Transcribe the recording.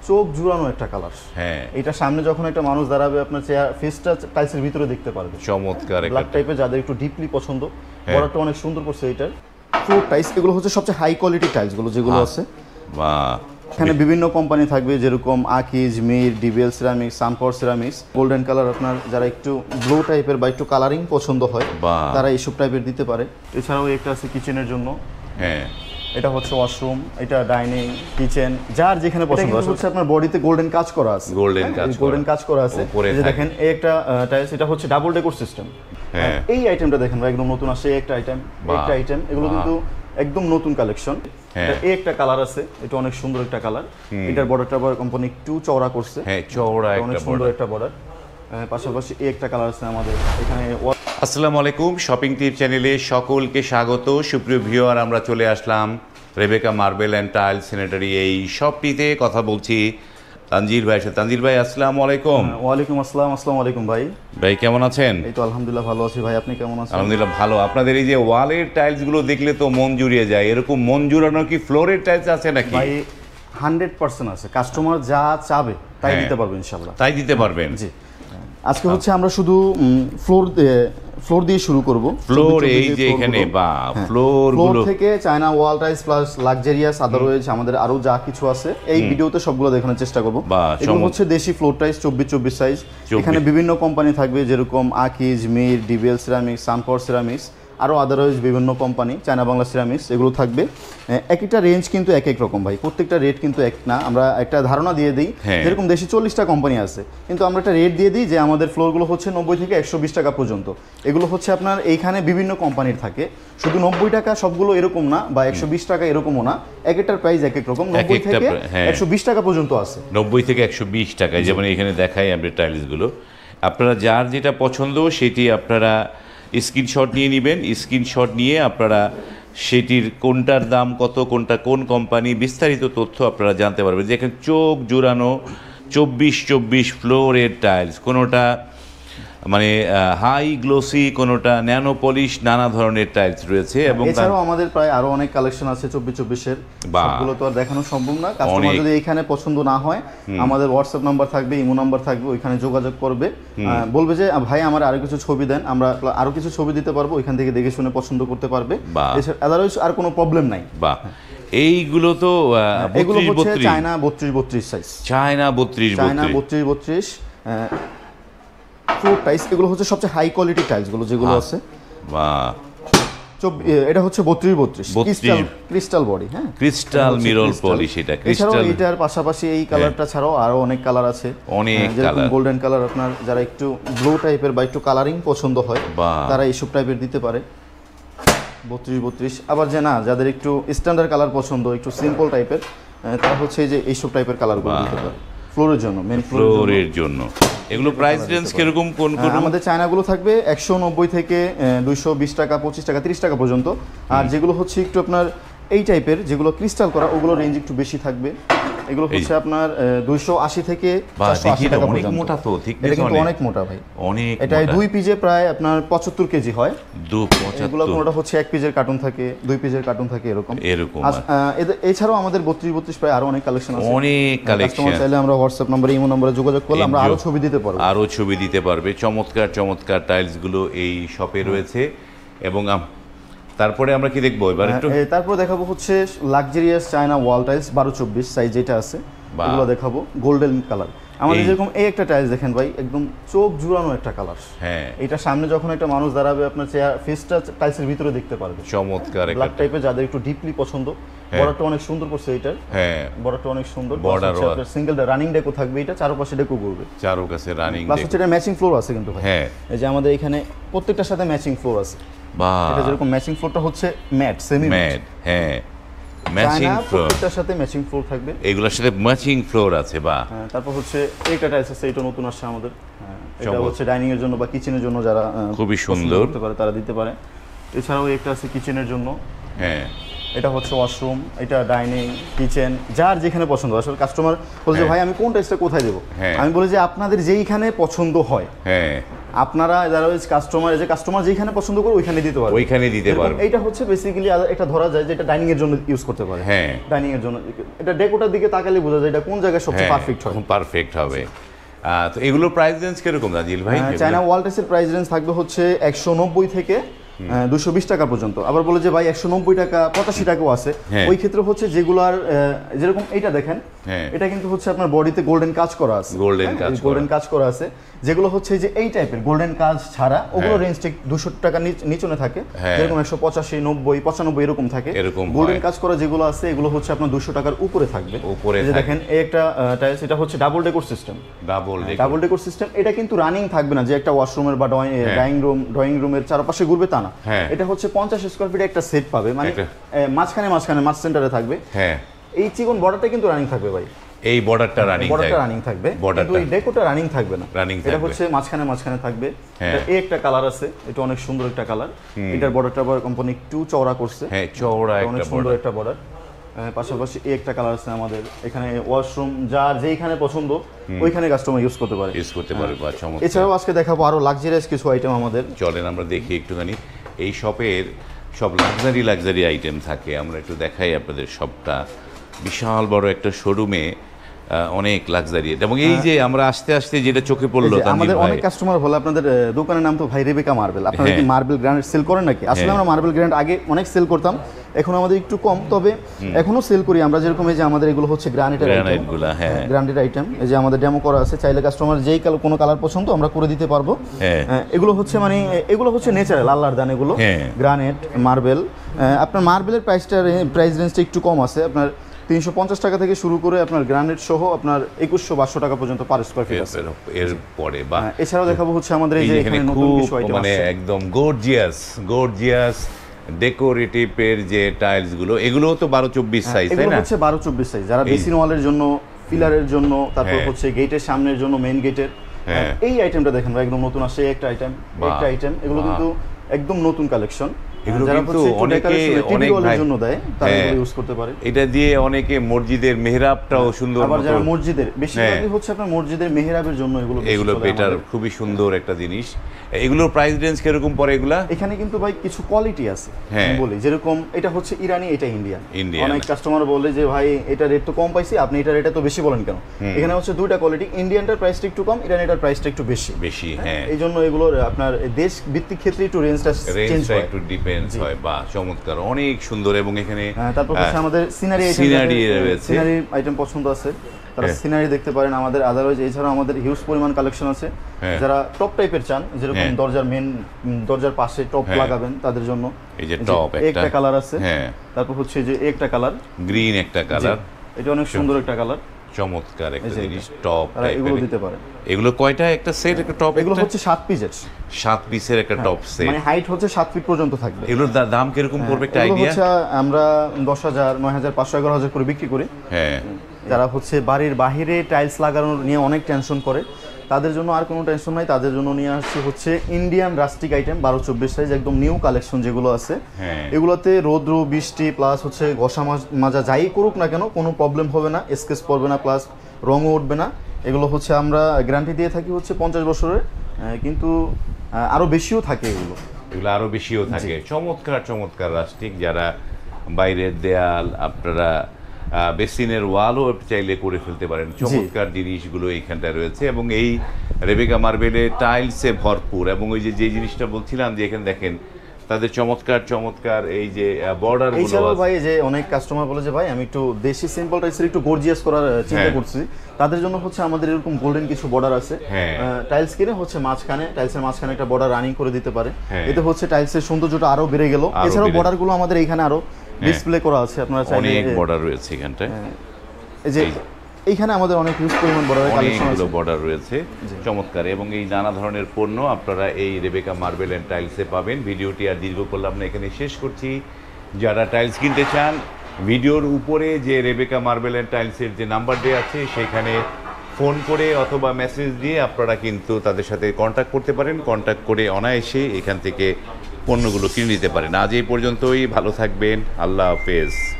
চোখ জুড়ানো একটা কালার। হ্যাঁ, এটা সামনে যখন একটা মানুষ দাঁড়াবে আপনার চেয়ার ফেসটা টাইলসের ভিতরে দেখতে পারবে। চমৎকার ব্ল্যাক টাইপের, যাদের একটু ডিপলি পছন্দ। বর্ডারটা অনেক সুন্দর করছে এটার। ফ্লোর টাইলস এগুলো হচ্ছে সবচেয়ে হাই কোয়ালিটি টাইলস গুলো যেগুলো আছে। বাহ, এখানে বিভিন্ন কোম্পানি থাকবে, যেরকম Akij, Mir, DBL ceramics, Sunpower ceramics. Golden colour আপনার যারা একটু ব্লু টাইপের বা একটু কালারিং পছন্দ হয় তারা এইসব টাইপের দিতে পারে। এছাড়াও একটা আছে কিচেনের জন্য। হ্যাঁ, এটা হচ্ছে ওয়াশরুম, এটা ডাইনিং, কিচেন, যার যেখানে পছন্দ হচ্ছে। আপনার বডিতে গোল্ডেন কাজ করা আছে, গোল্ডেন কাজ করা আছে। এই যে দেখেন, এই একটা টাইলস, এটা হচ্ছে ডাবল ডেকোর সিস্টেম। এই আইটেমটা দেখেন ভাই, একদম নতুন আসছে একটা আইটেম। এগুলো কিন্তু একদম নতুন কালেকশন। এই একটা কালার আছে, এটা অনেক সুন্দর একটা কালার। এটার বর্ডারটা আবার কোম্পানি একটু চওড়া করছে। হ্যাঁ, চওড়া অনেক সুন্দর একটা বর্ডার। পাশাপাশি এই একটা কালার আছে আমাদের এখানে। আসসালামু আলাইকুম, শপিং টিপ চ্যানেলে সকলকে স্বাগত। সুপ্রিয় ভিউয়ার, আমরা চলে আসলাম Rebecca marble and tile sanitary এই শপটিতে। কথা বলছি তানজির ভাই সাথে। তানজির ভাই, আসসালামু আলাইকুম। ওয়ালাইকুম আসসালাম। আসসালামু আলাইকুম ভাই। ভাই কেমন আছেন? এই তো আলহামদুলিল্লাহ ভালো আছি ভাই, আপনি কেমন আছেন? আলহামদুলিল্লাহ ভালো। আপনাদের এই যে ওয়ালের টাইলসগুলো দেখলে তো মন জুড়িয়ে যায়। এরকম মন জুড়ানো কি ফ্লোরের টাইলস আছে নাকি? ভাই 100% আছে। কাস্টমার যা চাবে তাই দিতে পারবেন ইনশাআল্লাহ। তাই দিতে পারবেন? জি। আজকে হচ্ছে আমরা শুধু ফ্লোর দিয়ে শুরু করব। ফ্লোর এই যে এখানে বা ফ্লোর থেকে China wall tiles plus luxurious otherwise আমাদের আরো যা কিছু আছে এই ভিডিওতে সবগুলো দেখানোর চেষ্টা করব। এগুলো হচ্ছে দেশি ফ্লোর টাইলস 24x24 সাইজ। এখানে বিভিন্ন কোম্পানি থাকবে, যেরকম Akij, Mir, DBL ceramics, Sunpower ceramics, আরও আদারওয়াইজ বিভিন্ন কোম্পানি, চায়না বাংলা সিরামিক্স, এগুলো থাকবে। এক একটা রেঞ্জ কিন্তু এক এক রকম ভাই, প্রত্যেকটা রেট কিন্তু এক না। আমরা একটা ধারণা দিয়ে দিই, যেরকম দেশে 40টা কোম্পানি আছে, কিন্তু আমরা একটা রেট দিয়ে দিই যে আমাদের ফ্লোরগুলো হচ্ছে 90 থেকে 120 টাকা পর্যন্ত। এগুলো হচ্ছে আপনার এইখানে বিভিন্ন কোম্পানির থাকে, শুধু 90 টাকা সবগুলো এরকম না, বা 120 টাকা এরকমও না। এক একটার প্রাইস এক এক রকম, 90 থেকে 120 টাকা পর্যন্ত আছে। 90 থেকে 120 টাকায়, যেমন এখানে দেখাই আমরা টাইলসগুলো। আপনারা যার যেটা পছন্দ সেটি আপনারা স্ক্রিনশট নিয়ে নেবেন। স্ক্রিনশট নিয়ে আপনারা সেটির কোনটার দাম কত, কোনটা কোন কোম্পানি, বিস্তারিত তথ্য আপনারা জানতে পারবেন। যেখানে চোখ জুড়ানো 24x24 ফ্লোরের টাইলস, কোনোটা মানে হাই গ্লোসি, কোনোটা ন্যানো পলিশ, নানা ধরনের টাইলস রয়েছে। এবং এছাড়াও আমাদের প্রায় আরো অনেক কালেকশন আছে 24x24 এর, সবগুলো তো আর দেখানো সম্ভব না। কাস্টমার যদি এখানে পছন্দ না হয়, আমাদের হোয়াটসঅ্যাপ নাম্বার থাকবে, ইমো নাম্বার থাকবে, ওইখানে যোগাযোগ করবে, বলবে যে ভাই আমার আরো কিছু ছবি দেন, আমরা আরো কিছু ছবি দিতে পারবো, ওইখান থেকে দেখে শুনে পছন্দ করতে পারবে। আদারওয়াইজ আর কোনো প্রবলেম নাই। বাহ, এইগুলো তো এগুলো হচ্ছে China 32x32 size. China 32x32 floor tiles এগুলো হচ্ছে সবচেয়ে হাই কোয়ালিটি টাইলস গুলো যেগুলো আছে। বাহ, এটা হচ্ছে 32x32 ক্রিস্টাল বডি। হ্যাঁ, ক্রিস্টাল মিরর পলিশ। এটা ক্রিস্টাল। এটার পাশাপাশি এই কালারটা ছাড়াও আরো অনেক কালার আছে, অনেক কালার। গোল্ডেন কালার আপনার যারা একটু ব্লু টাইপের বা একটু কালারিং পছন্দ হয় তারা এইসব টাইপের দিতে পারে। 32x32। আবার যে না, যাদের একটু স্ট্যান্ডার্ড কালার পছন্দ, একটু সিম্পল টাইপের, তারা হচ্ছে এই যে এইসব টাইপের কালারগুলো দিতে পারে ফ্লোরের জন্য, মেন ফ্লোরের জন্য। এগুলো প্রাইস রেঞ্জ কিরকম? কোন কোন আমাদের চায়নাগুলো থাকবে 190 থেকে 220 টাকা, 25 টাকা, 30 টাকা পর্যন্ত। আর যেগুলো হচ্ছে একটু আপনার এই টাইপের, যেগুলো ক্রিস্টাল করা, ওগুলো রেঞ্জ একটু বেশি থাকবে। এগুলো হচ্ছে আপনার 280 থেকে 480 টাকা পর্যন্ত। মোটা তো, ঠিক এটা কিন্তু অনেক মোটা ভাই, অনেক। এটা 2 পিজে প্রায় আপনার 75 কেজি হয়। এগুলো কোনটা হচ্ছে 1 পিজের কার্টুন থাকে, 2 পিজের কার্টুন থাকে, এরকম। এছাড়াও আমাদের 32x32 প্রায় আরো অনেক কালেকশন আছে, অনেক কালেকশন। চাইলে আমরা হোয়াটসঅ্যাপ নম্বরে, ইমো নম্বরে যোগাযোগ করলে আমরা আরো ছবি দিতে পারবো, আরো ছবি দিতে পারবে। চমৎকার চমৎকার টাইলস গুলো এই শপে রয়েছে। এবং তারপরে আমরা কি দেখবো এবার? তারপর দেখাবো হচ্ছে luxurious China wall tiles 12x24 size যেটা আছে, এগুলো দেখাবো। গোল্ডেন কালার আমাদের, যেরকম এই একটা টাইলস দেখেন ভাই, একদম চোখ জুড়ানো একটা কালার। হ্যাঁ, এটা সামনে যখন একটা মানুষ দাঁড়াবে, আপনার চেয়ার ফেসটা টাইলসের ভিতরে দেখতে পারবে। চমৎকার ব্ল্যাক টাইপের, যাদের একটু ডিপলি পছন্দ। বর্ডারটা অনেক সুন্দর করছে এটার। হ্যাঁ, বর্ডারটা অনেক সুন্দর। বর্ডার সিঙ্গেল রানিং ডেকো থাকবে, এটা চারপাশে ডেকো করবে, চারপাশে রানিং। প্লাস হচ্ছে এটা ম্যাচিং ফ্লোর আছে কিন্তু ভাই। হ্যাঁ, এই যে আমাদের এখানে প্রত্যেকটার সাথে ম্যাচিং ফ্লোর আছে। বাহ, এটা যেরকম ম্যাচিং ফ্লোরটা হচ্ছে ম্যাট, সেমি ম্যাট। হ্যাঁ, ম্যাচিং ফ্লোর, প্রত্যেকটার সাথে ম্যাচিং ফ্লোর থাকবে। এগুলোর সাথে ম্যাচিং ফ্লোর আছে। বাহ, তারপর হচ্ছে এইটা টাইলস আছে, এটা নতুন আসছে আমাদের। এটা হচ্ছে ডাইনিং এর জন্য বা কিচেনের জন্য যারা খুবই সুন্দর করতে পারে তারা দিতে পারে। এছাড়াও একটা আছে কিচেনের জন্য। হ্যাঁ, এটা হচ্ছে ওয়াশরুম, এটা ডাইনিং, কিচেন, যার যেখানে পছন্দ। আসলে কাস্টমার বলে যে ভাই আমি কোন টাইলসটা কোথায় দেবো, আমি বলি যে আপনাদের যেইখানে পছন্দ হয় আপনারা যারা কাস্টমার যেখানে পছন্দ করে ওইখানে দিতে পারবে, ওইখানে দিতে পারবে। এটা হচ্ছে বেসিক্যালি এটা ধরা যায় যে এটা ডাইনিং এর জন্য ইউজ করতে পারে। ডাইনিং এর জন্য এটা ডেকোটার দিকে তাকালে বোঝা যায় এটা কোন জায়গায় সবচেয়ে পারফেক্ট হবে। তো এগুলোর প্রাইস রেঞ্জ কিরকম নাজিল ভাই? চায়না ওয়াল টাইলসের প্রাইস রেঞ্জ থাকবে হচ্ছে 190 থেকে 220 টাকা পর্যন্ত। আবার বলে যে ভাই 190 টাকা 85 টাকাও আছে, ওই ক্ষেত্রে হচ্ছে যেগুলার যেরকম এইটা দেখেন, এটা কিন্তু হচ্ছে আপনার বডিতে গোল্ডেন কাজ করা আছে, গোল্ডেন কাজ করা আছে। যেগুলো হচ্ছে যে এই টাইপের গোল্ডেন কাজ ছাড়া ওগুলো রেঞ্জ ঠিক 200 টাকা নিচনে থাকে, যেরকম 185 90 95 এরকম থাকে। গোল্ডেন কাজ করা যেগুলো আছে এগুলো হচ্ছে আপনার 200 টাকার উপরে থাকবে। এই যে দেখেন এই একটা টাইলস, এটা হচ্ছে double decor system. Double decor system এটা কিন্তু রানিং থাকবে না যে একটা ওয়াশরুমের বা ড্রয়িং রুমের চারপাশে ঘুরবে তা না। এটা হচ্ছে 50 স্কয়ার ফিট একটা সেট পাবে, মানে মাঝখানে মাঝ সেন্টারে থাকবে। এই চিকন বর্ডারটা কিন্তু রানিং থাকবে ভাই, এই বর্ডারটা রানিং থাকবে, কিন্তু এই ডেকোটা রানিং থাকবে না। এটা হচ্ছে মাঝখানে থাকবে। এই একটা কালার আছে, এটা অনেক সুন্দর একটা কালার। এটার বর্ডারটা আবার কোম্পানি একটু চওড়া করছে, অনেক সুন্দর একটা বর্ডার। পাশাপাশি এই একটা কালার আছে আমাদের এখানে। ওয়াশরুম যার যেইখানে পছন্দ ওইখানে কাস্টমার ইউজ করতে পারে। এছাড়াও আজকে দেখাবো আরো লাক্সারিয়াস কিছু আইটেম আমাদের। চলেন আমরা দেখি একটুখানি। এই শপের সব লাক্সারি আইটেম থাকে, আমরা একটু দেখাই আপনাদের। সবটা বিশাল বড় একটা শোরুমে অনেক লাক্সারি, এবং এই যে আমরা আস্তে আস্তে যেটা চোখে পড়লো, আমাদের অনেক কাস্টমার বলে আপনাদের দোকানের নাম তো ভাই রেবেকা মার্বেল, আপনারা কি মার্বেল গ্রানাইট সেল করেন নাকি? আসলে আমরা মার্বেল গ্রানাইট আগে অনেক সেল করতাম, এখন আমাদের একটু কম, তবে এখনো সেল করি আমরা। যেরকম এই যে আমাদের এগুলো হচ্ছে গ্রানাইটের আইটেম, এই যে আমাদের ডেমো করা আছে। চাইলে কাস্টমার যেই কোনো কালার পছন্দ আমরা করে দিতে পারবো। এগুলো হচ্ছে মানে এগুলো হচ্ছে ন্যাচারাল আল্লাহর দান, এগুলো গ্রানাইট মার্বেল। আপনার মার্বেলের প্রাইস রেঞ্জটা একটু কম আছে, আপনার 350 টাকা থেকে শুরু করে আপনার গ্রানাইট সহ আপনার 2100-2200 টাকা পর্যন্ত পার স্কয়ার ফিট আছে। এর পরে বা এছাড়াও দেখাবো হচ্ছে আমাদের এই যে এখানে নতুন কিছু আইটেম আছে, মানে একদম গর্জিয়াস ডেকোরেটিভ এর যে টাইলস গুলো, এগুলো তো 12-24 সাইজ, তাই না? এগুলো হচ্ছে 12-24 সাইজ, যারা বেসিন ওয়ালের জন্য, পিলারের জন্য, তারপর হচ্ছে গেটের সামনের জন্য, মেইন গেটের। এই আইটেমটা দেখেন ভাই, একদম নতুন আসছে একটা আইটেম। এগুলো কিন্তু একদম নতুন কালেকশন। এগুলো কিন্তু অনেকে জন্য দেয়, তারা এগুলো ইউজ করতে পারে। এটা দিয়ে অনেকে মসজিদের মেহরাবটাও সুন্দর, আবার যারা মসজিদের বেশিরভাগই হচ্ছে আপনার মসজিদের মেহরাবের জন্য এগুলো বেটার, খুবই সুন্দর একটা জিনিস। এগুলোর প্রাইস রেঞ্জ কিরকম পড়ে এগুলা? এখানে কিন্তু ভাই কিছু কোয়ালিটি আছে, বলি যেরকম এটা হচ্ছে ইরানি, এটা ইন্ডিয়ান। অনেক কাস্টমার বলে যে ভাই এটা রেট তো কম পাইছি, আপনি এটা রেটে তো বেশি বলেন কেন? এখানে হচ্ছে দুইটা কোয়ালিটি, ইন্ডিয়ানটার প্রাইসটা একটু কম, ইরানিটার প্রাইসটা একটু বেশি। এই জন্য এগুলোর আপনার দেশ ভিত্তিক ক্ষেত্রে একটু রেঞ্জটা চেঞ্জ হয়, একটু ডিপেন্ডস হয়। বা চমৎকার, অনেক সুন্দর। এবং এখানে তারপর হচ্ছে আমাদের সিনারি আইটেম পছন্দ আছে, তারা সিনারি দেখতে পারেন আমাদের। আদারওয়াইজ এছাড়াও আমাদের হিউজ পরিমাণ কালেকশন আছে। যারা টপ টাইপের চান, যেরকম দরজার পাশে টপ লাগাবেন, তাদের জন্য এই যে টপ একটা কালার আছে। তারপর হচ্ছে যে একটা কালার গ্রিন, একটা কালার, এটা অনেক সুন্দর একটা কালার, চমৎকার একটা জিনিস। টপ এগুলো দিতে পারে। এগুলো কয়টা একটা সেট, একটা টপ? এগুলো হচ্ছে 7 পিসের, 7 পিসের একটা টপ সেট, মানে হাইট হচ্ছে 7 ফিট পর্যন্ত থাকবে। এগুলোর দাম কিরকম পড়বে একটা আইডিয়া? আমরা 10,000 9,000 500 11,000 করে বিক্রি করি। যারা হচ্ছে বাড়ির বাহিরে টাইলস লাগানোর নিয়ে অনেক টেনশন করে, তাদের জন্য আর কোনো টেনশন নাই। তাদের জন্য নিয়ে আসছে হচ্ছে ইন্ডিয়ান রাস্টিক আইটেম 12-24 সাইজ, একদম নিউ কালেকশন যেগুলো আছে। এগুলোতে রৌদ্র বৃষ্টি প্লাস হচ্ছে ঘষা মাজা যাই করুক না কেন কোনো প্রবলেম হবে না, স্কেচ পড়বে না, প্লাস রঙও উঠবে না। এগুলো হচ্ছে আমরা গ্যারান্টি দিয়ে থাকি হচ্ছে 50 বছরের, কিন্তু আরও বেশিও থাকে। এগুলো আরও বেশিও থাকে। চমৎকার রাস্টিক। যারা বাইরের দেয়াল, আপনারা বেসিনের ওয়ালও চাইলে করে ফেলতে পারেন। চমৎকার জিনিসগুলো এইখানটায় রয়েছে, এবং এই রেবেকা মার্বেলে টাইলসে ভরপুর। এবং ওই যে জিনিসটা বলছিলাম যে এখানে দেখেন তাদের চমৎকার এই যে বর্ডার গুলো। ভাই যে অনেক কাস্টমার বলে যে ভাই আমি একটু দেশি সিম্পল টাইলসের একটু গর্জিয়াস করার চিন্তা করছি, তাদের জন্য হচ্ছে আমাদের এরকম গোল্ডেন কিছু বর্ডার আছে। টাইলস কিনে হচ্ছে টাইলসের মাঝখানে একটা বর্ডার রানিং করে দিতে পারে, এতে হচ্ছে টাইলসের সৌন্দর্যটা আরো বেড়ে গেল। এছাড়াও বর্ডারগুলো আমাদের এখানে আরো ডিসপ্লে করা আছে, আপনারা চাইলে অনেক বর্ডার রয়েছে এখানটায়। এই যে এইখানে আমাদের অনেক হিউজ পরিমাণ বর্ডার রয়েছে, চমৎকার। এবং এই নানা ধরনের পণ্য আপনারা এই রেবেকা মার্বেল এন্ড টাইলসে পাবেন। ভিডিওটি আর দীর্ঘ করলাম না, এখানে শেষ করছি। যারা টাইলস কিনতে চান, ভিডিওর উপরে যে রেবেকা মার্বেল এন্ড টাইলসের যে নাম্বার দেওয়া আছে সেখানে ফোন করে অথবা মেসেজ দিয়ে আপনারা কিন্তু তাদের সাথে কন্ট্যাক্ট করতে পারেন। কন্ট্যাক্ট করে অনায়াসে এখান থেকে পণ্যগুলো কিনে নিতে পারেন। আজ এই পর্যন্তই, ভালো থাকবেন, আল্লাহ হাফেজ।